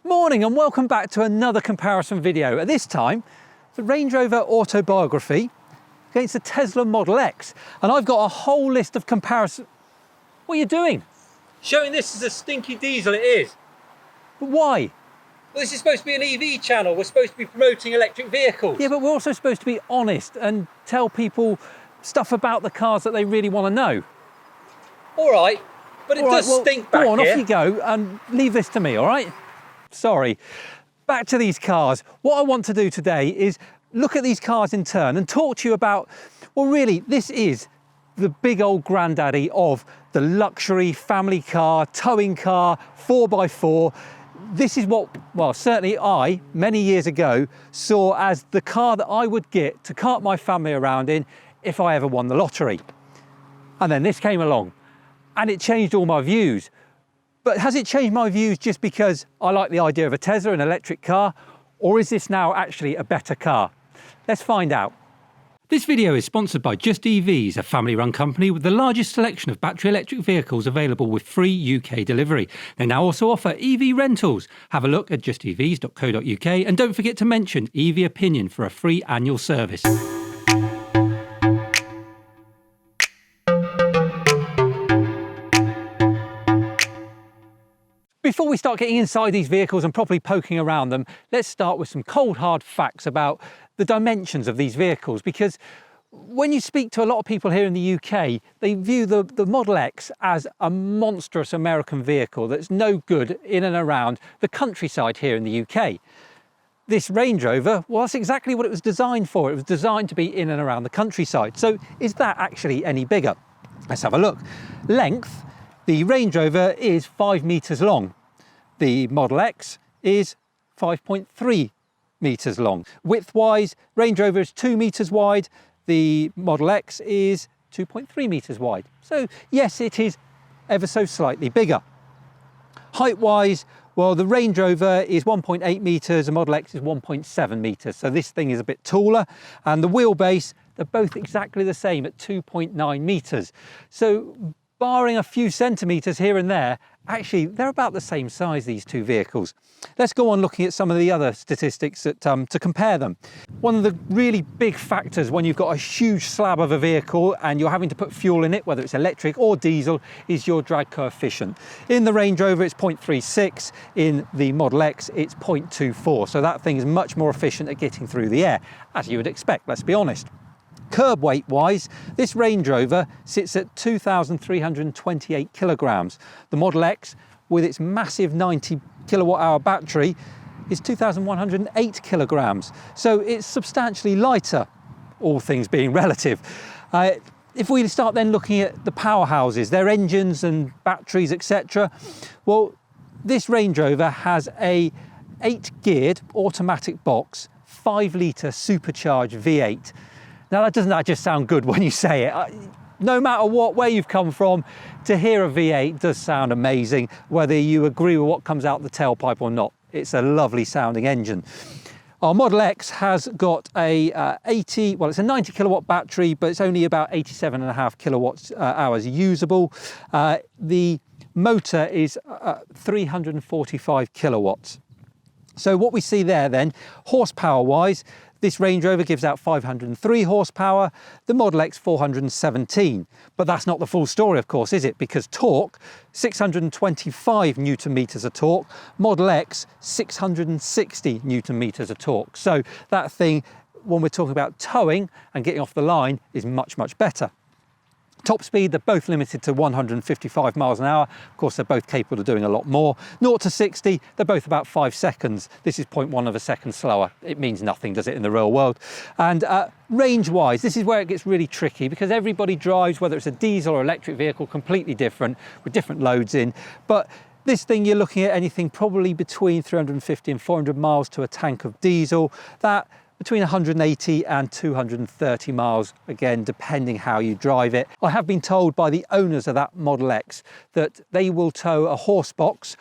Morning and welcome back to another comparison video. At this time, the Range Rover Autobiography against the Tesla Model X. And I've got a whole list of comparisons. What are you doing? Showing this as a stinky diesel, it is. But why? Well, this is supposed to be an EV channel. We're supposed to be promoting electric vehicles. Yeah, but we're also supposed to be honest and tell people stuff about the cars that they really want to know. All right, but it does stink back here. Go on, off you go and leave this to me, all right? Sorry. Back to these cars. What I want to do today is look at these cars in turn and talk to you about, well, really, this is the big old granddaddy of the luxury family car, towing car, 4x4. This is what, well, certainly I, many years ago, saw as the car that I would get to cart my family around in if I ever won the lottery. And then this came along and it changed all my views. But has it changed my views just because I like the idea of a Tesla, an electric car, or is this now actually a better car? Let's find out. This video is sponsored by Just EVs, a family-run company with the largest selection of battery electric vehicles available with free UK delivery. They now also offer EV rentals. Have a look at justevs.co.uk and don't forget to mention EV Opinion for a free annual service. Before we start getting inside these vehicles and properly poking around them, let's start with some cold hard facts about the dimensions of these vehicles, because when you speak to a lot of people here in the UK, they view the Model X as a monstrous American vehicle that's no good in and around the countryside here in the UK. This Range Rover, well, that's exactly what it was designed for. It was designed to be in and around the countryside. So is that actually any bigger? Let's have a look. Length, the Range Rover is 5 metres long. The Model X is 5.3 metres long. Width-wise, Range Rover is 2 metres wide. The Model X is 2.3 metres wide. So yes, it is ever so slightly bigger. Height-wise, well, the Range Rover is 1.8 metres, the Model X is 1.7 metres. So this thing is a bit taller. And the wheelbase, they're both exactly the same at 2.9 metres. So barring a few centimetres here and there, actually, they're about the same size, these two vehicles. Let's go on looking at some of the other statistics that, to compare them. One of the really big factors when you've got a huge slab of a vehicle and you're having to put fuel in it, whether it's electric or diesel, is your drag coefficient. In the Range Rover, it's 0.36. In the Model X, it's 0.24. So that thing is much more efficient at getting through the air, as you would expect, let's be honest. Curb weight wise, this Range Rover sits at 2,328 kilograms. The Model X, with its massive 90 kilowatt hour battery, is 2,108 kilograms. So it's substantially lighter, all things being relative. If we start then looking at the powerhouses, their engines and batteries, etc. Well, this Range Rover has a 8-geared automatic box, 5-litre supercharged V8. Now, doesn't that just sound good when you say it? No matter where you've come from, to hear a V8 does sound amazing, whether you agree with what comes out the tailpipe or not. It's a lovely sounding engine. Our Model X has got a it's a 90 kilowatt battery, but it's only about 87.5 kilowatts hours usable. The motor is 345 kilowatts. So what we see there then, horsepower wise, this Range Rover gives out 503 horsepower, the Model X 417. But that's not the full story, of course, is it? Because torque, 625 newton meters of torque, Model X 660 newton meters of torque. So that thing, when we're talking about towing and getting off the line, is much, much better. Top speed, they're both limited to 155 miles an hour. Of course, they're both capable of doing a lot more. 0 to 60, they're both about 5 seconds. This is 0.1 of a second slower. It means nothing, does it, in the real world? And range-wise, this is where it gets really tricky because everybody drives, whether it's a diesel or electric vehicle, completely different, with different loads in. But this thing, you're looking at anything probably between 350 and 400 miles to a tank of diesel. That between 180 and 230 miles, again, depending how you drive it. I have been told by the owners of that Model X that they will tow a horse box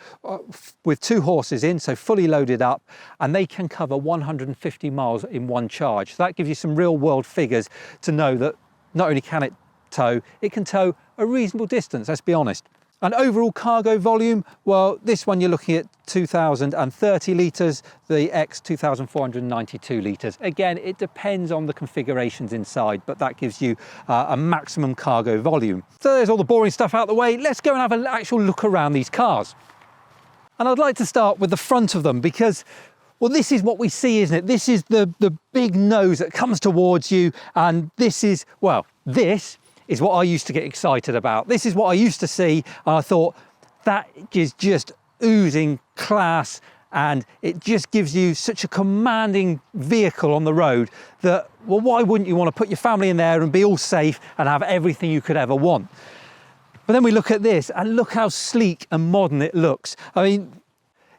with 2 horses in, so fully loaded up, and they can cover 150 miles in one charge. So that gives you some real world figures to know that not only can it tow, it can tow a reasonable distance, let's be honest. And overall cargo volume, well, this one you're looking at 2,030 litres, the X 2,492 litres. Again, it depends on the configurations inside, but that gives you a maximum cargo volume. So there's all the boring stuff out the way. Let's go and have an actual look around these cars. And I'd like to start with the front of them because, well, this is what we see, isn't it? This is the big nose that comes towards you, and this is, well, this is what I used to get excited about. This is what I used to see, and I thought that is just oozing class, and it just gives you such a commanding vehicle on the road that, well, why wouldn't you want to put your family in there and be all safe and have everything you could ever want? But then we look at this and look how sleek and modern it looks. I mean,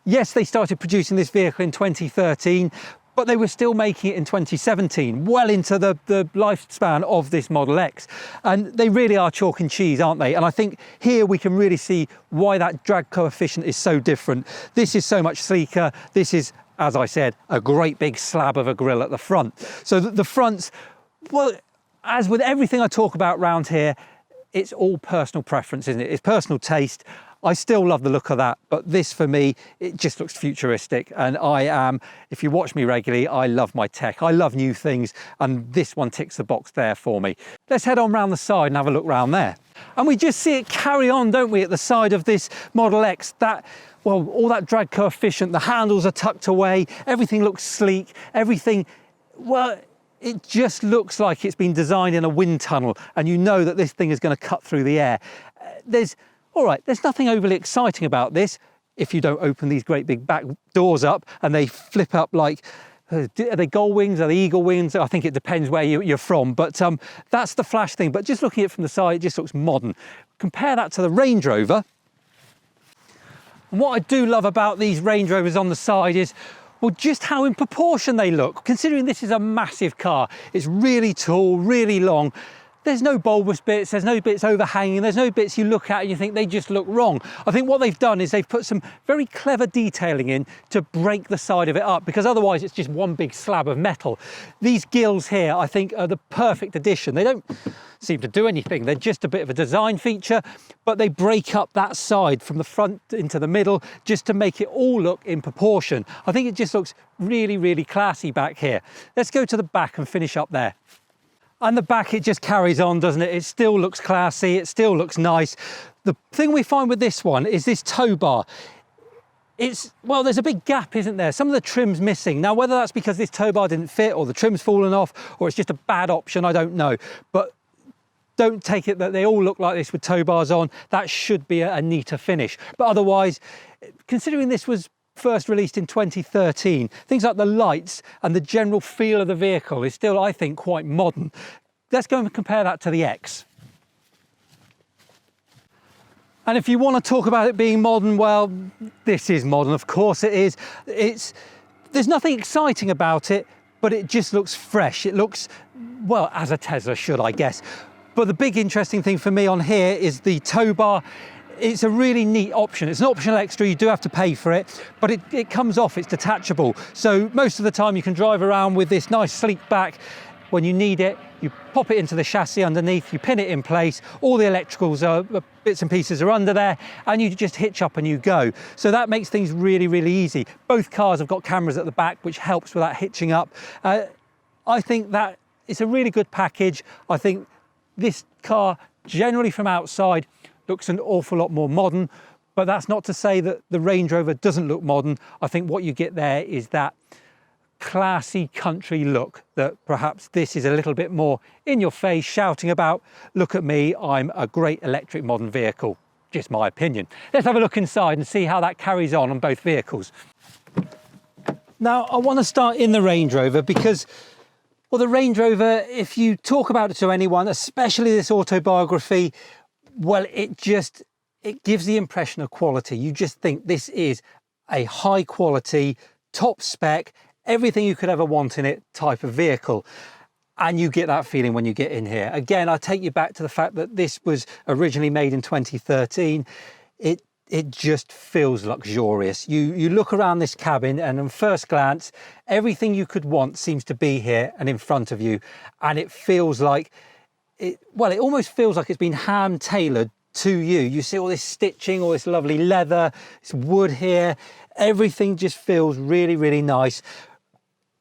yes, they started producing this vehicle in 2013, but they were still making it in 2017, well into the lifespan of this Model X. And they really are chalk and cheese, aren't they? And I think here we can really see why that drag coefficient is so different. This is so much sleeker. This is, as I said, a great big slab of a grille at the front. So the fronts, well, as with everything I talk about round here, it's all personal preference, isn't it? It's personal taste. I still love the look of that, but this for me, it just looks futuristic. And if you watch me regularly, I love my tech. I love new things, and this one ticks the box there for me. Let's head on round the side and have a look round there. And we just see it carry on, don't we, at the side of this Model X, that, well, all that drag coefficient, the handles are tucked away, everything looks sleek, everything, well, it just looks like it's been designed in a wind tunnel, and you know that this thing is going to cut through the air. All right, there's nothing overly exciting about this if you don't open these great big back doors up and they flip up like, are they gull wings, are they eagle wings? I think it depends where you're from, but that's the flash thing. But just looking at it from the side, it just looks modern. Compare that to the Range Rover. And what I do love about these Range Rovers on the side is, well, just how in proportion they look. Considering this is a massive car, it's really tall, really long. There's no bulbous bits, there's no bits overhanging, there's no bits you look at and you think they just look wrong. I think what they've done is they've put some very clever detailing in to break the side of it up, because otherwise it's just one big slab of metal. These gills here, I think, are the perfect addition. They don't seem to do anything. They're just a bit of a design feature, but they break up that side from the front into the middle just to make it all look in proportion. I think it just looks really, really classy back here. Let's go to the back and finish up there. And the back, it just carries on, doesn't it? It still looks classy, it still looks nice. The thing we find with this one is this tow bar. Well, there's a big gap, isn't there? Some of the trim's missing. Now, whether that's because this tow bar didn't fit or the trim's fallen off or it's just a bad option, I don't know. But don't take it that they all look like this with tow bars on. That should be a neater finish. But otherwise, considering this was first released in 2013, things like the lights and the general feel of the vehicle is still, I think, quite modern. Let's go and compare that to the X. And if you want to talk about it being modern, well, this is modern, of course it is. There's nothing exciting about it, but it just looks fresh. It looks, well, as a Tesla should, I guess. But the big interesting thing for me on here is the tow bar. It's a really neat option. It's an optional extra, you do have to pay for it, but it comes off, it's detachable. So most of the time you can drive around with this nice sleek back. When you need it, you pop it into the chassis underneath, you pin it in place, all the electricals, bits and pieces are under there, and you just hitch up and you go. So that makes things really, really easy. Both cars have got cameras at the back, which helps with that hitching up. I think that it's a really good package. I think this car, generally from outside, looks an awful lot more modern, but that's not to say that the Range Rover doesn't look modern. I think what you get there is that classy country look that perhaps this is a little bit more in your face, shouting about, look at me, I'm a great electric modern vehicle. Just my opinion. Let's have a look inside and see how that carries on both vehicles. Now, I want to start in the Range Rover because, well, the Range Rover, if you talk about it to anyone, especially this autobiography, well, it gives the impression of quality. You just think this is a high quality, top spec, everything you could ever want in it type of vehicle. And you get that feeling when you get in here. Again, I take you back to the fact that this was originally made in 2013. It just feels luxurious. You look around this cabin and on first glance, everything you could want seems to be here and in front of you. And it feels like, it almost feels like it's been hand-tailored to you. You see all this stitching, all this lovely leather, this wood here, everything just feels really, really nice.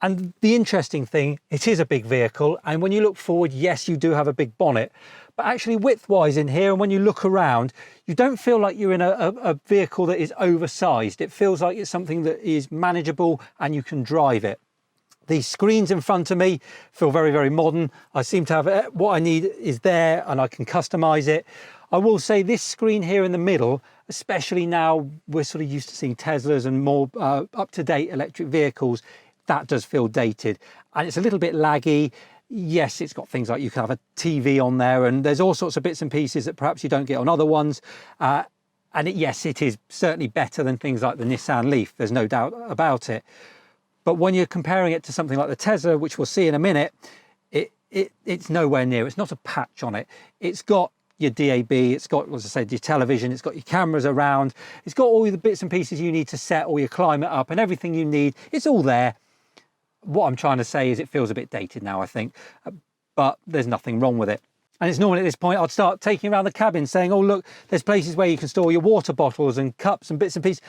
And the interesting thing, it is a big vehicle, and when you look forward, yes, you do have a big bonnet, but actually width-wise in here, and when you look around, you don't feel like you're in a vehicle that is oversized. It feels like it's something that is manageable and you can drive it. The screens in front of me feel very, very modern. I seem to have what I need is there and I can customize it. I will say this screen here in the middle, especially now we're sort of used to seeing Teslas and more up-to-date electric vehicles, that does feel dated and it's a little bit laggy. Yes, it's got things like you can have a TV on there and there's all sorts of bits and pieces that perhaps you don't get on other ones. Yes, it is certainly better than things like the Nissan Leaf. There's no doubt about it. But when you're comparing it to something like the Tesla, which we'll see in a minute, it's nowhere near. It's not a patch on it. It's got your DAB, it's got, as I said, your television, it's got your cameras around, it's got all the bits and pieces you need to set all your climate up and everything you need. It's all there. What I'm trying to say is it feels a bit dated now, I think, but there's nothing wrong with it. And it's normally at this point I'd start taking around the cabin saying, oh look, there's places where you can store your water bottles and cups and bits and pieces.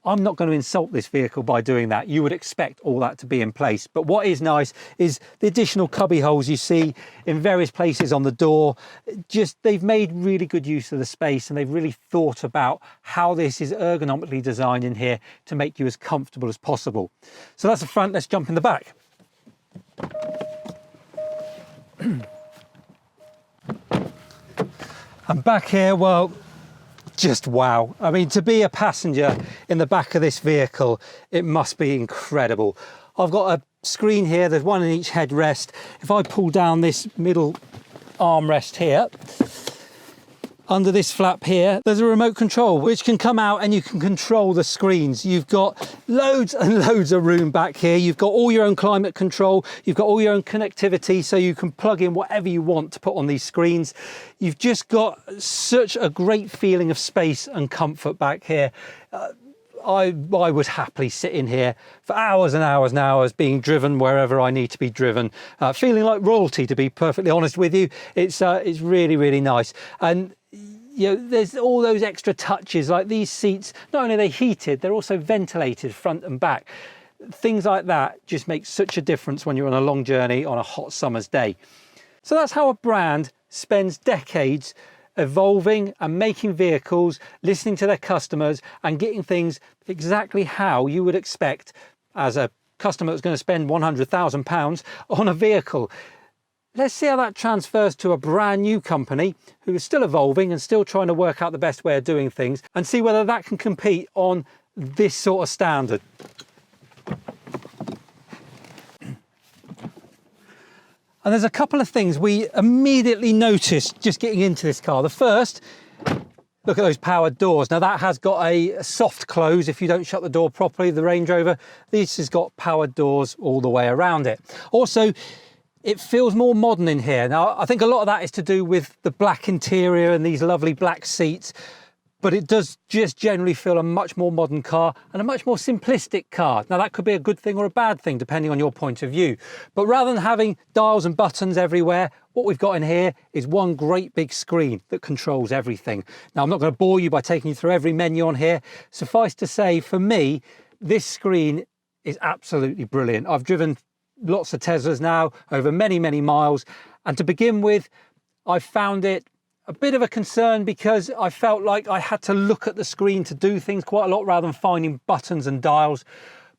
I'm not going to insult this vehicle by doing that. You would expect all that to be in place. But what is nice is the additional cubby holes you see in various places on the door. Just they've made really good use of the space and they've really thought about how this is ergonomically designed in here to make you as comfortable as possible. So that's the front. Let's jump in the back. And back here, well, just wow. I mean, to be a passenger in the back of this vehicle, it must be incredible. I've got a screen here, there's one in each headrest. If I pull down this middle armrest here, under this flap here, there's a remote control which can come out and you can control the screens. You've got loads and loads of room back here. You've got all your own climate control. You've got all your own connectivity so you can plug in whatever you want to put on these screens. You've just got such a great feeling of space and comfort back here. I would happily sit in here for hours and hours and hours being driven wherever I need to be driven, feeling like royalty, to be perfectly honest with you. It's really, really nice. And you know, there's all those extra touches, like these seats, not only are they heated, they're also ventilated front and back. Things like that just make such a difference when you're on a long journey on a hot summer's day. So that's how a brand spends decades evolving and making vehicles, listening to their customers and getting things exactly how you would expect as a customer that's going to spend £100,000 on a vehicle. Let's see how that transfers to a brand new company who is still evolving and still trying to work out the best way of doing things and see whether that can compete on this sort of standard. And there's a couple of things we immediately noticed just getting into this car. The first, look at those powered doors. Now that has got a soft close if you don't shut the door properly, the Range Rover. This has got powered doors all the way around it. Also, it feels more modern in here. Now, I think a lot of that is to do with the black interior and these lovely black seats, but it does just generally feel a much more modern car and a much more simplistic car. Now, that could be a good thing or a bad thing, depending on your point of view. But rather than having dials and buttons everywhere, what we've got in here is one great big screen that controls everything. Now, I'm not going to bore you by taking you through every menu on here. Suffice to say, for me, this screen is absolutely brilliant. I've driven lots of Teslas now over many, many miles. And to begin with, I found it a bit of a concern because I felt like I had to look at the screen to do things quite a lot rather than finding buttons and dials.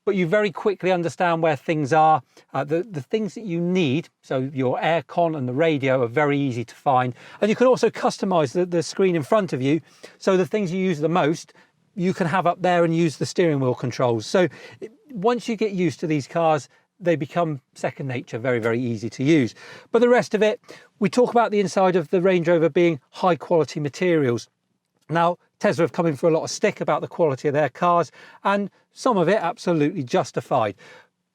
But you very quickly understand where things are. The things that you need, so your aircon and the radio, are very easy to find. And you can also customize the screen in front of you. So the things you use the most, you can have up there and use the steering wheel controls. So once you get used to these cars, they become second nature, very, very easy to use. But the rest of it, we talk about the inside of the Range Rover being high quality materials. Now, Tesla have come in for a lot of stick about the quality of their cars, and some of it absolutely justified.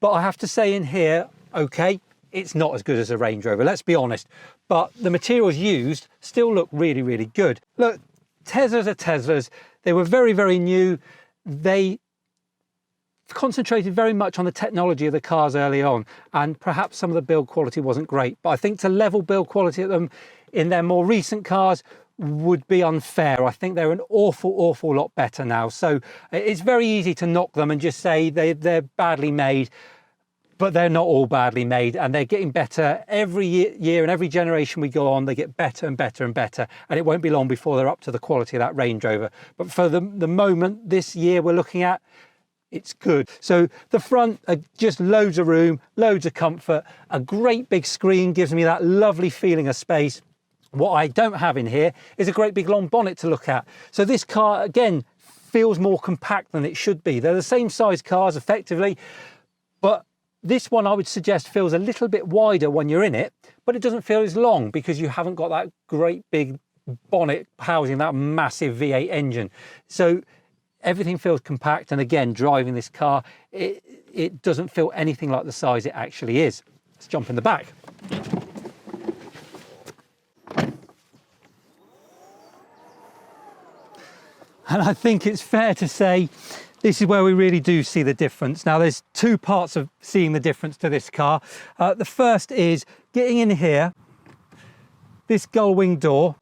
But I have to say in here, okay, it's not as good as a Range Rover, let's be honest. But the materials used still look really, really good. Look, Teslas are Teslas. They were very, very new. They concentrated very much on the technology of the cars early on, and perhaps some of the build quality wasn't great, but I think to level build quality at them in their more recent cars would be unfair. I think they're an awful lot better now. So it's very easy to knock them and just say they're badly made, but they're not all badly made, and they're getting better every year and every generation we go on. They get better and better and better, and it won't be long before they're up to the quality of that Range Rover. But for the moment, this year we're looking at, it's good. So the front are just loads of room, loads of comfort, a great big screen gives me that lovely feeling of space. What I don't have in here is a great big long bonnet to look at. So this car, again, feels more compact than it should be. They're the same size cars effectively, but this one I would suggest feels a little bit wider when you're in it, but it doesn't feel as long because you haven't got that great big bonnet housing that massive V8 engine. So everything feels compact, and again, driving this car, it doesn't feel anything like the size it actually is. Let's jump in the back. And I think it's fair to say this is where we really do see the difference. Now, there's two parts of seeing the difference to this car. The first is getting in here, this gull wing door.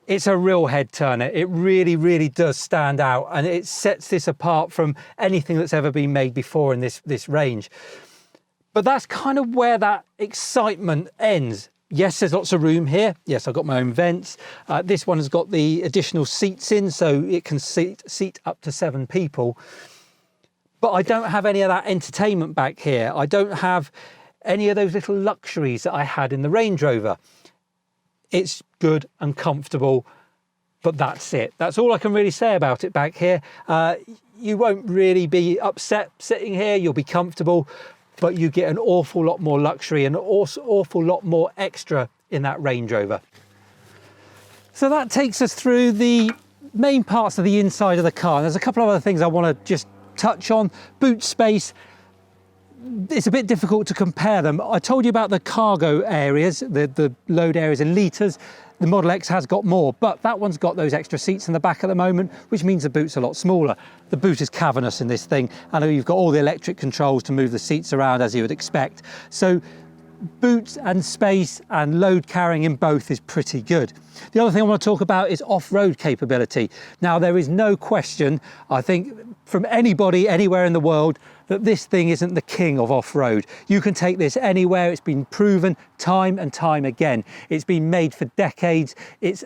It's a real head turner. It really does stand out, and it sets this apart from anything that's ever been made before in this range. But that's kind of where that excitement ends. Yes, there's lots of room here. Yes, I've got my own vents. This one has got the additional seats in, so it can seat up to 7 people. But I don't have any of that entertainment back here. I don't have any of those little luxuries that I had in the Range Rover. It's good and comfortable, but that's it. That's all I can really say about it back here. You won't really be upset sitting here. You'll be comfortable, but you get an awful lot more luxury and also awful lot more extra in that Range Rover. So that takes us through the main parts of the inside of the car. There's a couple of other things I want to just touch on. Boot space. It's a bit difficult to compare them. I told you about the cargo areas, the load areas in litres. The Model X has got more, but that one's got those extra seats in the back at the moment, which means the boot's a lot smaller. The boot is cavernous in this thing. I know you've got all the electric controls to move the seats around as you would expect. So boot and space and load carrying in both is pretty good. The other thing I want to talk about is off-road capability. Now, there is no question, I think, from anybody anywhere in the world, that this thing isn't the king of off-road. You can take this anywhere. It's been proven time and time again. It's been made for decades. It's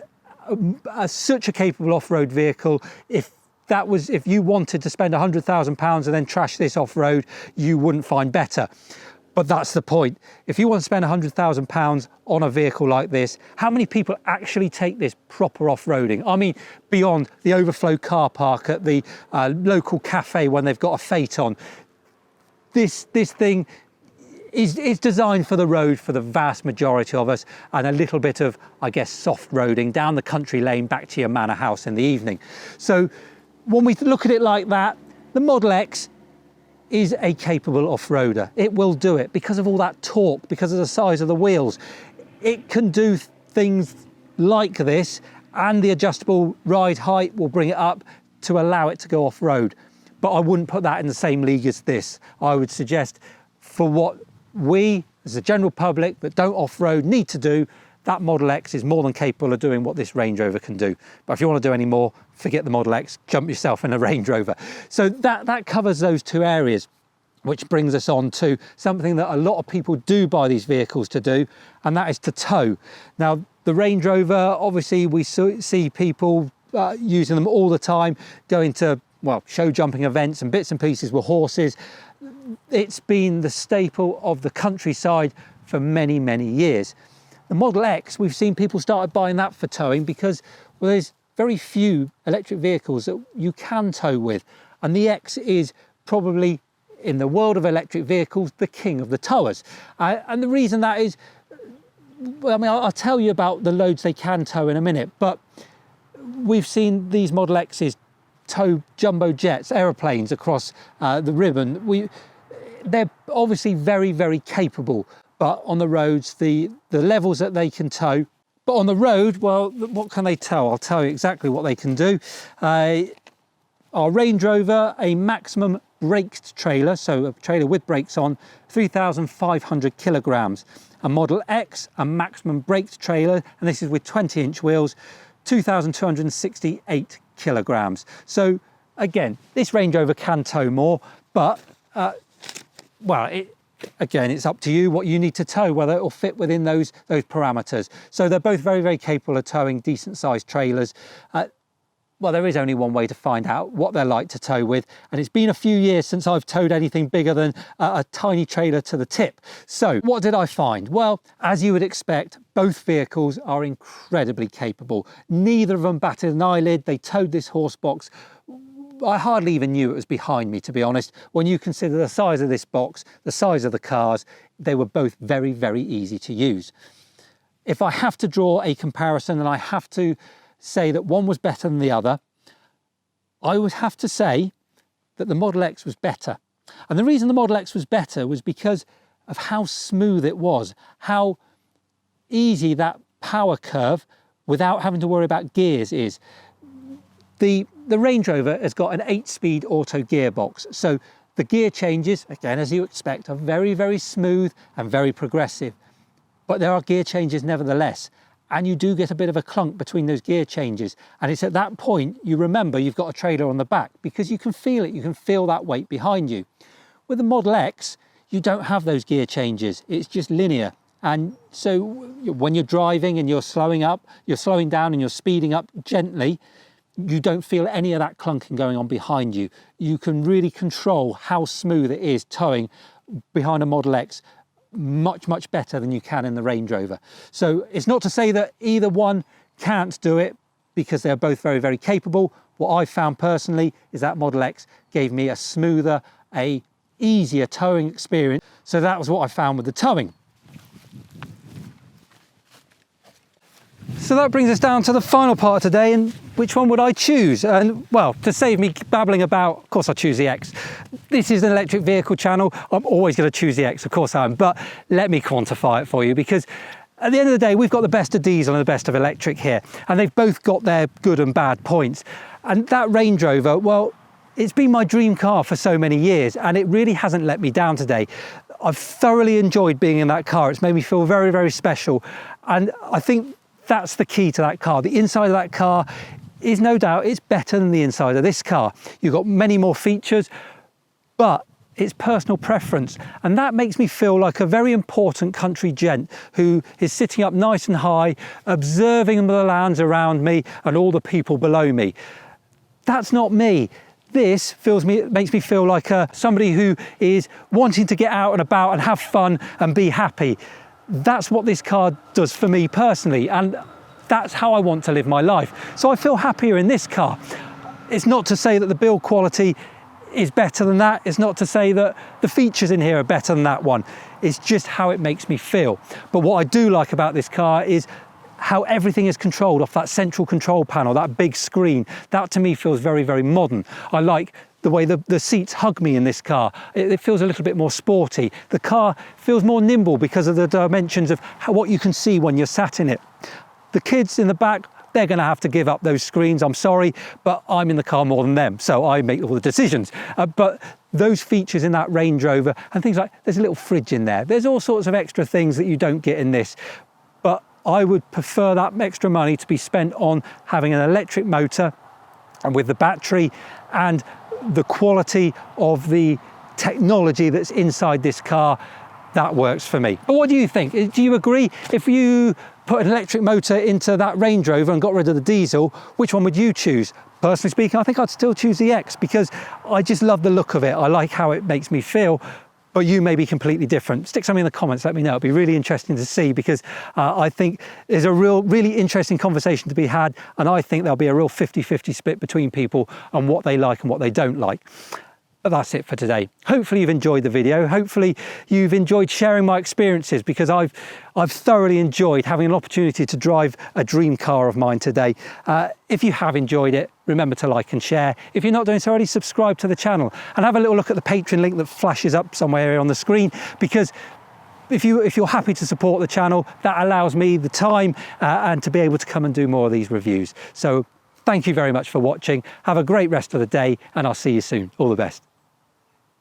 such a capable off-road vehicle. If you wanted to spend £100,000 and then trash this off-road, you wouldn't find better. But that's the point. If you want to spend £100,000 on a vehicle like this, how many people actually take this proper off-roading? I mean, beyond the overflow car park at the local cafe when they've got a phaeton. This thing is designed for the road for the vast majority of us, and a little bit of, I guess, soft roading down the country lane back to your manor house in the evening. So when we look at it like that, the Model X is a capable off-roader. It will do it because of all that torque, because of the size of the wheels. It can do things like this, and the adjustable ride height will bring it up to allow it to go off-road. But I wouldn't put that in the same league as this. I would suggest for what we, as the general public that don't off-road, need to do, that Model X is more than capable of doing what this Range Rover can do. But if you want to do any more, forget the Model X, jump yourself in a Range Rover. So that covers those two areas, which brings us on to something that a lot of people do buy these vehicles to do, and that is to tow. Now, the Range Rover, obviously we see people using them all the time, going to, well, show jumping events and bits and pieces with horses. It's been the staple of the countryside for many, many years. The Model X, we've seen people started buying that for towing because, well, there's very few electric vehicles that you can tow with. And the X is probably, in the world of electric vehicles, the king of the towers. And the reason that is, well, I mean, I'll tell you about the loads they can tow in a minute, but we've seen these Model X's tow jumbo jets, aeroplanes across the ribbon. They're obviously very, very capable, but on the roads, the levels that they can tow. But on the road, well, what can they tow? I'll tell you exactly what they can do. Our Range Rover, a maximum braked trailer, so a trailer with brakes on, 3,500 kilograms. A Model X, a maximum braked trailer, and this is with 20-inch wheels, 2,268 kilograms. So again, this Range Rover can tow more, but again, it's up to you what you need to tow, whether it will fit within those parameters. So they're both very, very capable of towing decent sized trailers. Well, there is only one way to find out what they're like to tow with, and it's been a few years since I've towed anything bigger than a tiny trailer to the tip. So what did I find? Well, as you would expect, both vehicles are incredibly capable. Neither of them batted an eyelid. They towed this horse box. I hardly even knew it was behind me, to be honest. When you consider the size of this box, the size of the cars, they were both very, very easy to use. If I have to draw a comparison and I have to say that one was better than the other, I would have to say that the Model X was better. And the reason the Model X was better was because of how smooth it was, how easy that power curve without having to worry about gears is. The Range Rover has got an 8-speed auto gearbox, so the gear changes, again as you expect, are very, very smooth and very progressive. But there are gear changes nevertheless, and you do get a bit of a clunk between those gear changes. And it's at that point you remember you've got a trailer on the back, because you can feel it, you can feel that weight behind you. With the Model X, you don't have those gear changes, it's just linear. And so when you're driving and you're slowing up, you're slowing down and you're speeding up gently, you don't feel any of that clunking going on behind you. You can really control how smooth it is towing behind a Model X much, much better than you can in the Range Rover. So it's not to say that either one can't do it, because they're both very, very capable. What I found personally is that Model X gave me a smoother, a easier towing experience. So that was what I found with the towing. So that brings us down to the final part of today, and which one would I choose? And well, to save me babbling about, of course I choose the X. This is an electric vehicle channel. I'm always going to choose the X, of course I am, but let me quantify it for you, because at the end of the day, we've got the best of diesel and the best of electric here, and they've both got their good and bad points. And that Range Rover, well, it's been my dream car for so many years, and it really hasn't let me down today. I've thoroughly enjoyed being in that car. It's made me feel very, very special, and I think that's the key to that car. The inside of that car is no doubt, it's better than the inside of this car. You've got many more features, but it's personal preference. And that makes me feel like a very important country gent who is sitting up nice and high, observing the lands around me and all the people below me. That's not me. This makes me feel like somebody who is wanting to get out and about and have fun and be happy. That's what this car does for me personally, and that's how I want to live my life. So I feel happier in this car. It's not to say that the build quality is better than that. It's not to say that the features in here are better than that one. It's just how it makes me feel. But what I do like about this car is how everything is controlled off that central control panel, that big screen. That to me feels very, very modern. I like the way the seats hug me in this car. It feels a little bit more sporty. The car feels more nimble because of the dimensions of what you can see when you're sat in it. The kids in the back, they're going to have to give up those screens, I'm sorry, but I'm in the car more than them, so I make all the decisions. But those features in that Range Rover, and things like, there's a little fridge in there, there's all sorts of extra things that you don't get in this. But I would prefer that extra money to be spent on having an electric motor, and with the battery and the quality of the technology that's inside this car. That works for me. But what do you think? Do you agree? If you put an electric motor into that Range Rover and got rid of the diesel, which one would you choose? Personally speaking, I think I'd still choose the X, because I just love the look of it. I like how it makes me feel. But you may be completely different. Stick something in the comments, let me know. It'd be really interesting to see, because I think there's a really interesting conversation to be had, and I think there'll be a real 50-50 split between people on what they like and what they don't like. But that's it for today. Hopefully you've enjoyed the video. Hopefully you've enjoyed sharing my experiences, because I've thoroughly enjoyed having an opportunity to drive a dream car of mine today. If you have enjoyed it, remember to like and share. If you're not doing so already, subscribe to the channel and have a little look at the Patreon link that flashes up somewhere here on the screen, because if you're happy to support the channel, that allows me the time and to be able to come and do more of these reviews. So thank you very much for watching. Have a great rest of the day, and I'll see you soon. All the best.